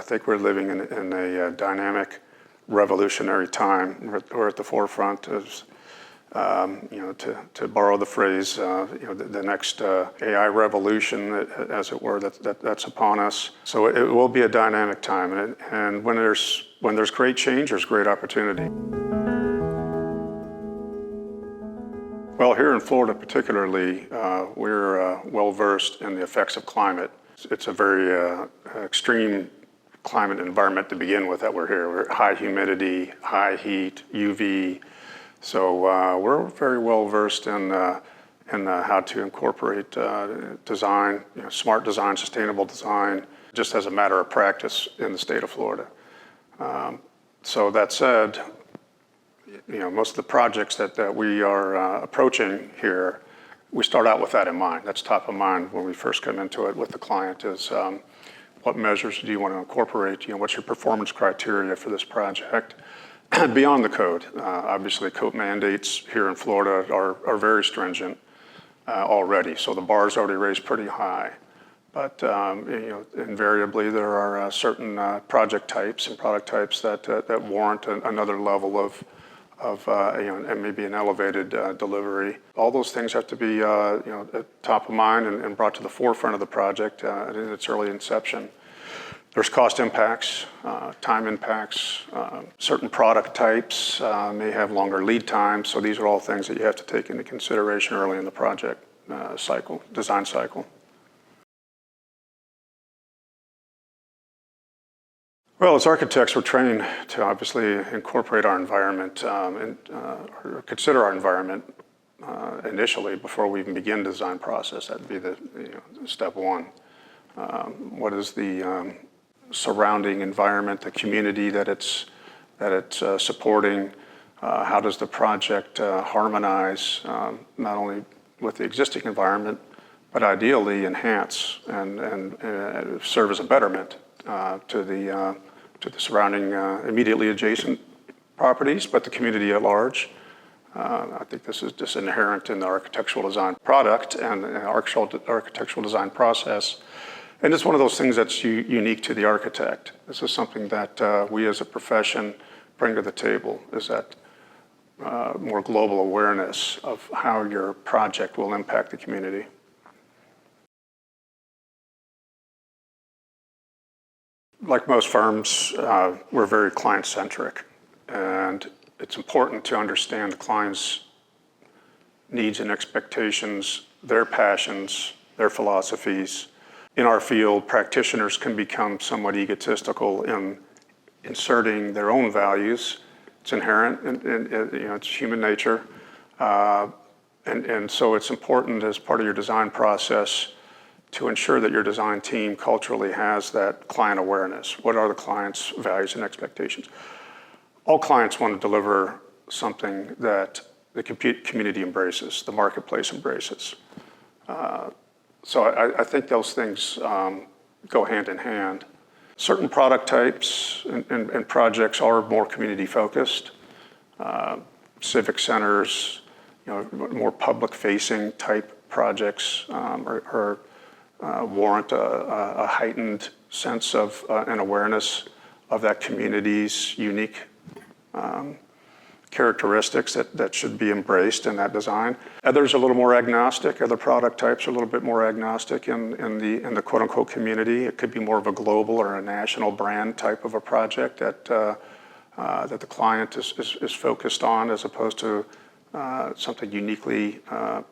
I think we're living in a dynamic, revolutionary time. We're at the forefront of, to borrow the phrase, the next AI revolution, as it were, that's upon us. So it will be a dynamic time, and when there's great change, there's great opportunity. Well, here in Florida particularly, we're well versed in the effects of climate. It's a very extreme climate environment to begin with that we're here. We're high humidity, high heat, UV. So we're very well versed in how to incorporate design, smart design, sustainable design, just as a matter of practice in the state of Florida. So that said, most of the projects that we are approaching here, we start out with that in mind. That's top of mind when we first come into it with the client is what measures do you want to incorporate? What's your performance criteria for this project? Beyond the code, obviously code mandates here in Florida are very stringent already, so the bar's already raised pretty high. But invariably there are certain project types and product types that warrant another level of and maybe an elevated delivery. All those things have to be top of mind and brought to the forefront of the project in its early inception. There's cost impacts, time impacts. Certain product types may have longer lead times, so these are all things that you have to take into consideration early in the project design cycle. Well, as architects, we're trained to obviously incorporate our environment or consider our environment initially before we even begin the design process. That'd be the step one. What is the surrounding environment, the community that it's supporting? How does the project harmonize not only with the existing environment, but ideally enhance and serve as a betterment to the surrounding immediately adjacent properties, but the community at large. I think this is just inherent in the architectural design product and the architectural design process. And it's one of those things that's unique to the architect. This is something that we as a profession bring to the table, is that more global awareness of how your project will impact the community. Like most firms, we're very client-centric, and it's important to understand the client's needs and expectations, their passions, their philosophies. In our field, practitioners can become somewhat egotistical in inserting their own values. It's inherent, and it's human nature, and so it's important as part of your design process to ensure that your design team culturally has that client awareness. What are the client's values and expectations? All clients want to deliver something that the community embraces, the marketplace embraces. So I think those things go hand in hand. Certain product types and projects are more community focused. Civic centers, more public facing type projects warrant a heightened sense of an awareness of that community's unique characteristics that should be embraced in that design. Others are a little more agnostic. Other product types are a little bit more agnostic in the quote unquote community. It could be more of a global or a national brand type of a project that the client is focused on, as opposed to something uniquely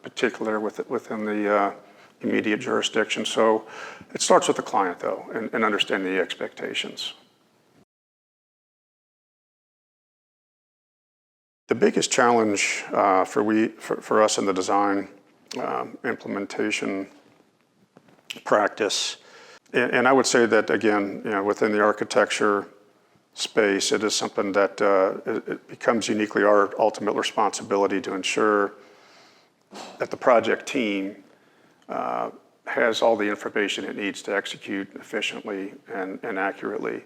particular within the immediate jurisdiction. So it starts with the client, though, and understanding the expectations. The biggest challenge for us in the design implementation practice, and I would say that again, within the architecture space, it is something that it becomes uniquely our ultimate responsibility to ensure that the project team has all the information it needs to execute efficiently and accurately.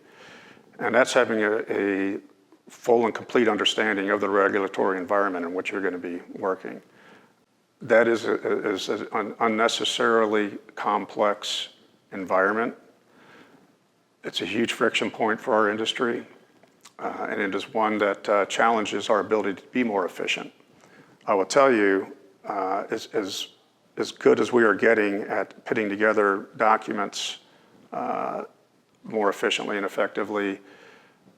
And that's having a full and complete understanding of the regulatory environment in which you're going to be working. That is an unnecessarily complex environment. It's a huge friction point for our industry, and it is one that challenges our ability to be more efficient. I will tell you, as good as we are getting at putting together documents more efficiently and effectively,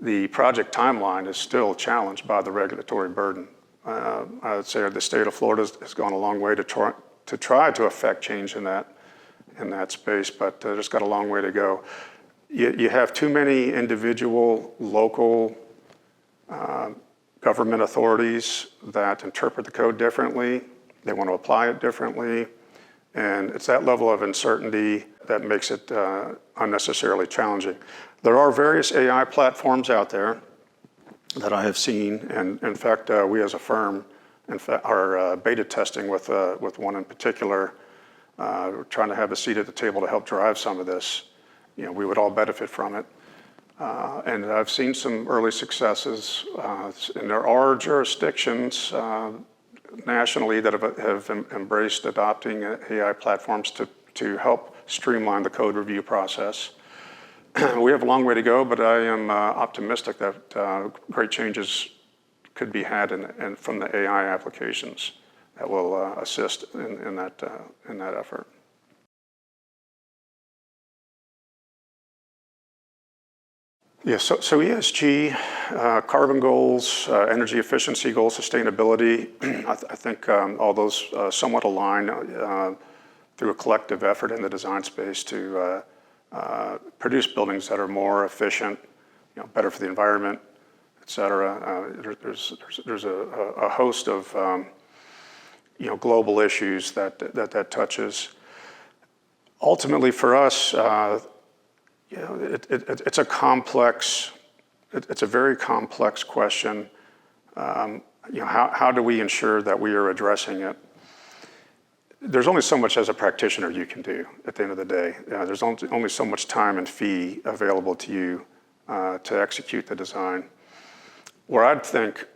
the project timeline is still challenged by the regulatory burden. I would say the state of Florida has gone a long way to try to affect change in that space, but there's got a long way to go. You have too many individual, local government authorities that interpret the code differently. They want to apply it differently. And it's that level of uncertainty that makes it unnecessarily challenging. There are various AI platforms out there that I have seen, and in fact, we as a firm are beta testing with one in particular. We're trying to have a seat at the table to help drive some of this. We would all benefit from it. And I've seen some early successes, and there are jurisdictions nationally that have embraced adopting AI platforms to help streamline the code review process. We have a long way to go, but I am optimistic that great changes could be had from the AI applications that will assist in that effort. Yeah, so ESG, carbon goals, energy efficiency goals, sustainability, I think all those somewhat align through a collective effort in the design space to produce buildings that are more efficient, better for the environment, et cetera. There's a host of global issues that touches. Ultimately, for us, it's a complex. It's a very complex question. How do we ensure that we are addressing it? There's only so much as a practitioner you can do at the end of the day. There's only so much time and fee available to you to execute the design. Where I'd think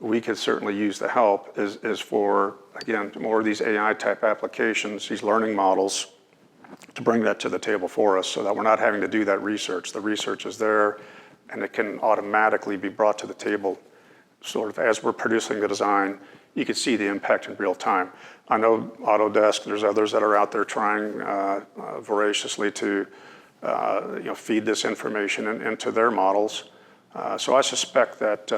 we could certainly use the help is for, again, more of these AI type applications, these learning models, to bring that to the table for us so that we're not having to do that research. The research is there and it can automatically be brought to the table sort of as we're producing the design. You can see the impact in real time. I know Autodesk, there's others that are out there trying voraciously to feed this information into their models. So I suspect that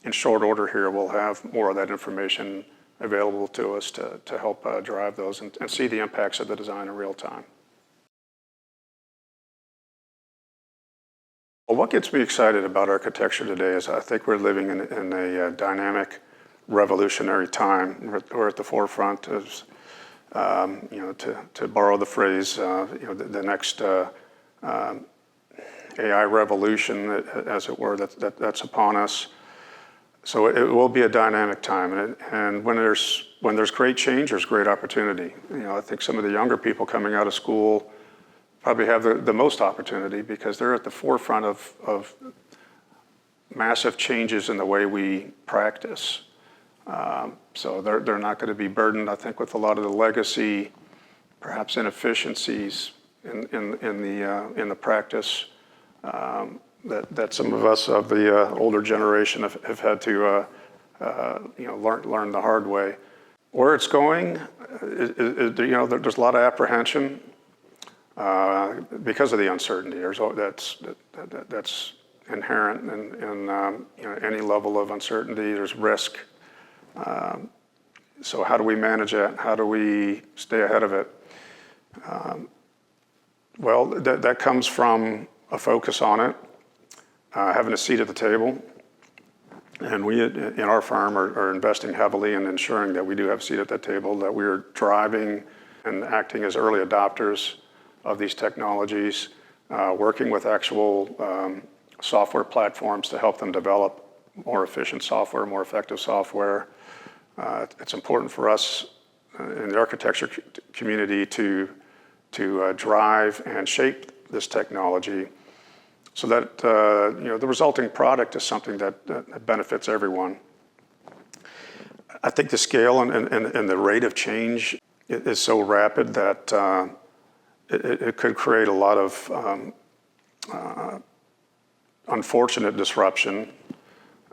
in short order here, we'll have more of that information available to us to help drive those and see the impacts of the design in real time. Well, what gets me excited about architecture today is I think we're living in a dynamic, revolutionary time. We're at the forefront of, to borrow the phrase, the next AI revolution, as it were, that's upon us. So it will be a dynamic time, and when there's great change, there's great opportunity. I think some of the younger people coming out of school probably have the most opportunity because they're at the forefront of massive changes in the way we practice. So they're not going to be burdened, I think, with a lot of the legacy, perhaps inefficiencies in the practice that some of us of the older generation have had to learn the hard way. Where it's going, there's a lot of apprehension because of the uncertainty. That's inherent in any level of uncertainty. There's risk. So how do we manage it? How do we stay ahead of it? Well, that comes from a focus on it, having a seat at the table. And we, in our firm, are investing heavily in ensuring that we do have a seat at that table, that we're driving and acting as early adopters of these technologies, working with actual software platforms to help them develop more efficient software, more effective software. It's important for us in the architecture community to drive and shape this technology so that the resulting product is something that benefits everyone. I think the scale and the rate of change is so rapid that it could create a lot of unfortunate disruption.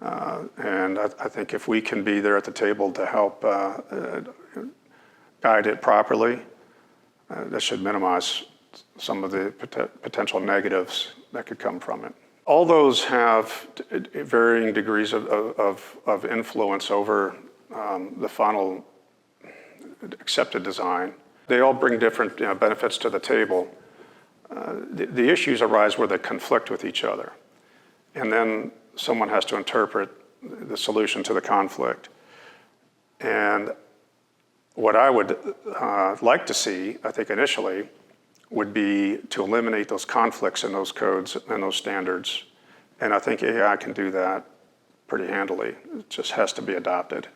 And I think if we can be there at the table to help guide it properly, that should minimize some of the potential negatives that could come from it. All those have varying degrees of influence over the final accepted design. They all bring different benefits to the table. The issues arise where they conflict with each other. And then someone has to interpret the solution to the conflict. And what I would like to see, I think initially, would be to eliminate those conflicts in those codes and those standards. And I think AI can do that pretty handily. It just has to be adopted.